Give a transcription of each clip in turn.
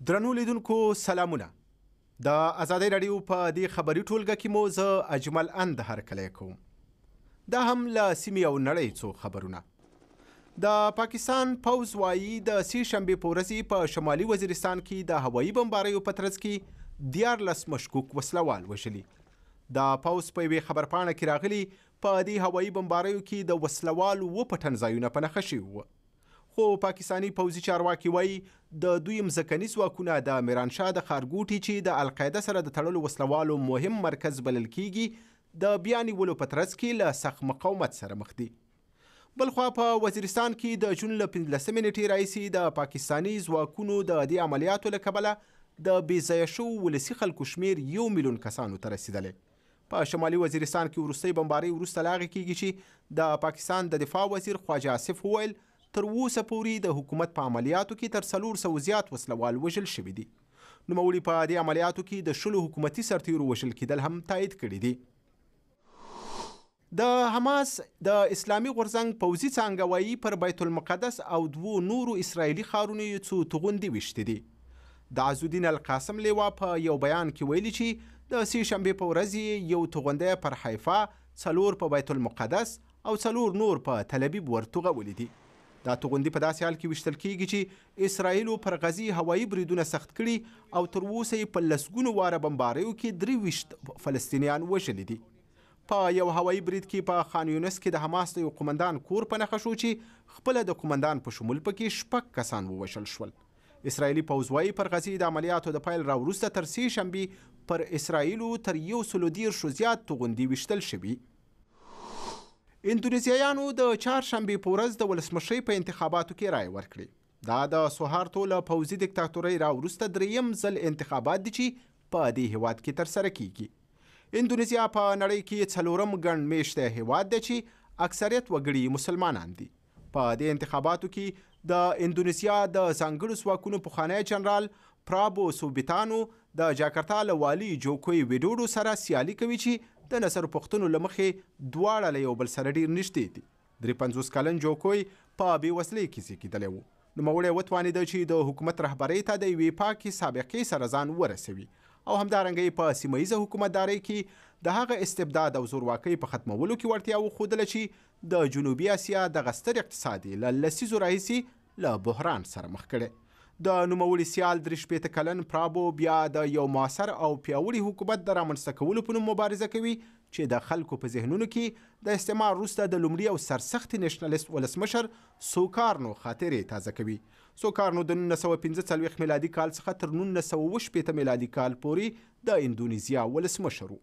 درنو لیدونکو سلامونه. د ازادۍ راډیو په دې خبري ټولګه کې مو زه اجمل اند هرکلی کوم. دا هم له سیمې او نړۍ څو خبرونه. د پاکستان پوځ وایي د سې شنبې په ورځې په شمالي وزیرستان کې د هوایي بمباریو په ترڅ کې 14 مشکوک وسلوال وژلي. د پوځ په یوې خبرپاڼه کې راغلي په دې هوایي بمباریو کې د وسلوالو 7 پټنځایونه په نښه شوي وو. خو پاکستانی پوځي چارواکي وایي د دوی مځکني ځواکونه د میرانشاه د ښارګوټي چې د القاعده سره د تړلو وسلوالو مهم مرکز بلل کیږي د بیا نیولو په ترڅ کې له سخت مقاومت سره مخ دي. بلخوا په وزیرستان کې د جون له 15 نیټې راهیسې د پاکستانی ځواکونو د دې عملیاتو له کبله د بې ځایه شوو ولسي خلکو شمیر 1 میلیون کسانو ته رسیدلی. په شمالي وزیرستان کې وروستۍ بمبارۍ وروسته له هغې کیږي چې د پاکستان د دفاع وزیر خواجه آصف وویل تر اوسه پورې د حکومت په عملیاتو کې تر 400 زیات وسلوال وژل شوي دي. نوموړي په دې عملیاتو کې د 10 حکومتي سرتیرو وژل کېدل هم تایید کړي دي. د حماس د اسلامي غورځنګ پوځي څانګه وایي پر بیت المقدس او 2 نورو اسرائیلي ښارونو یې څو توغندي ویشتې دي. د عزالدین القاسم لیوا په یو بیان کې ویلي چې د سې شنبې په ورځ یو توغندی پر حیفا، 4 په بیت المقدس او 4 نور په تل ابیب ورتوغولي دي. دا توغندي په داسې حال کې ویشتل کیږي چې اسرائیلو پر غزې هوایي بریدونه سخت کړي او تر اوسه یې په لسګونو واره بمباریو کې 23 فلسطینیان وژلي دي. په یو هوایي برید کې په خان یونس کې د حماس د یو قمندان کور په نښه شو چې خپله د قمندان په شمول پکې 6 کسان ووژل شول. اسرائیلي پوځ وایي پر غزې د عملیاتو د پیل راوروسته تر سې شنبې پر اسرائیلو تر 110 زیات توغندي ویشتل شوي. اندونیزیایانو د چهارشنبې په ورځ د ولسمشرۍ په انتخاباتو کې رایه ورکړې. دا د سوهارتو له پوځي دیکتاتورۍ راوروسته 3یم ځل انتخابات دي چې په دې هیواد کې ترسره کیږي. اندونیزیا په نړۍ کې 4م ګڼ میشته هیواد دی چې اکثریت وګړي مسلمانان دي. په دې انتخاباتو کې د اندونیزیا د ځانګړو ځواکونو پخوانی جنرال پرابو سوبیتانو د جاکرتا له والي جوکوی ویډوډو سره سیالي کوي چې د نظر پوښتنو له مخې دواړه له یو بل سره ډېر نږدې دي. 53 کلن جوکوی په بېوزلۍ کې زیږېدلی و. نوموړی وتوانېده چې د حکومت رهبرۍ ته د یوې پاکې سابقې سره ځان ورسوي او همدارنګه په سیمه ییزه حکومتدارۍ کې د هغه استبداد او زورواکۍ په ختمولو کې وړتیا وښودله چې د جنوبي اسیا دغه ستر اقتصاد یې له لسیزو راهیسې له بحران سره مخ کړی. د نوموړي سیال 63 کلن پرابو بیا د یو معاصر او پیاوړي حکومت د رامنځته کولو په نوم مبارزه کوي چې د خلکو په ذهنونو کې د استعمار وروسته د لومړي او سرسختي نېشنلست ولسمشر سوکارنو خاطرې تازه کوي. سوکارنو د 1945 میلادي کال څخه تر 1918 میلادي کال پورې د اندونیزیا ولسمشر و.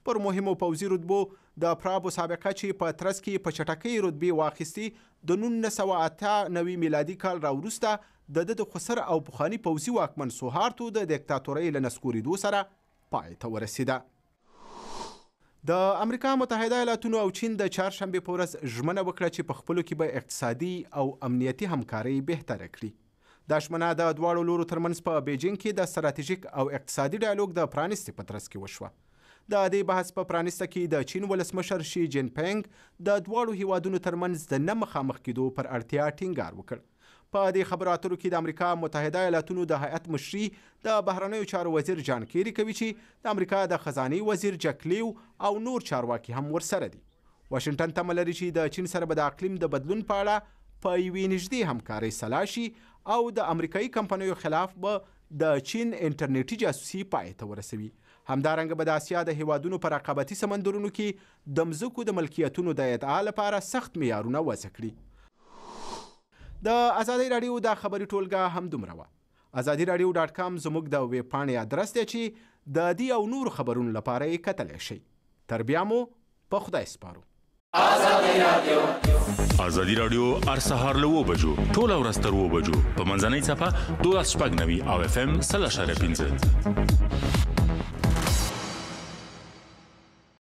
پر مهمو پوځي رتبو د پرابو سابقه چې په ترڅ کې په چټکۍ رتبې واخیستې د 1998 میلادي کال راوروسته د خسر او پخواني پوځي واکمن سوهارتو د دیکتاتورۍ له نسکورېدو سره پای ته ورسېده. د امریکا متحده ایالاتونو او چین د چهارشنبې په ورځ ژمنه وکړه چې په خپلو کې به اقتصادي او امنیتي همکارۍ بهتره کړي. دا ژمنه د دواړو لورو ترمنځ په بیجینګ کې د ستراتیژیک او اقتصادي ډایالوګ د پرانیستې په ترڅ کې وشوه. د دې بحث په پرانیسته کې د چین ولسمشر شي جین پینګ د دواړو هیوادونو ترمنځ د نه مخامخ کېدو پر اړتیا ټینګار وکړ. په دې خبرو اترو کې د امریکا متحده ایالاتونو د هیئت مشري د بهرنیو چارو وزیر جان کیری کوي چې د امریکا د خزانې وزیر جک لیو او نور چارواکي هم ورسره دي. واشنګټن تمه لري چې د چین سره به د اقلیم د بدلون په اړه په یوې نږدې همکارۍ سلا شي او د امریکایي کمپنیو خلاف به د چین انټرنیټي جاسوسي پای ته ورسوي. همدارنګه به د اسیا د هیوادونو په رقابتي سمندرونو کې د مځکو د ملکیتونو د ادعا لپاره سخت معیارونه وضع کړي. د ازادۍ راډیو دا خبري ټولګه همدومره وه. ازادي راډیو .com زموږ د ویب پاڼې ادرس دی چې د دې او نورو خبرونو لپاره یې کتلی شئ. تر بیا مو په خدای سپارو. ازادي راډیو هر سهار له 9 بجو ټوله ورځ تر 9 بجو په منځنۍ څپه 12:09 او FM 100.5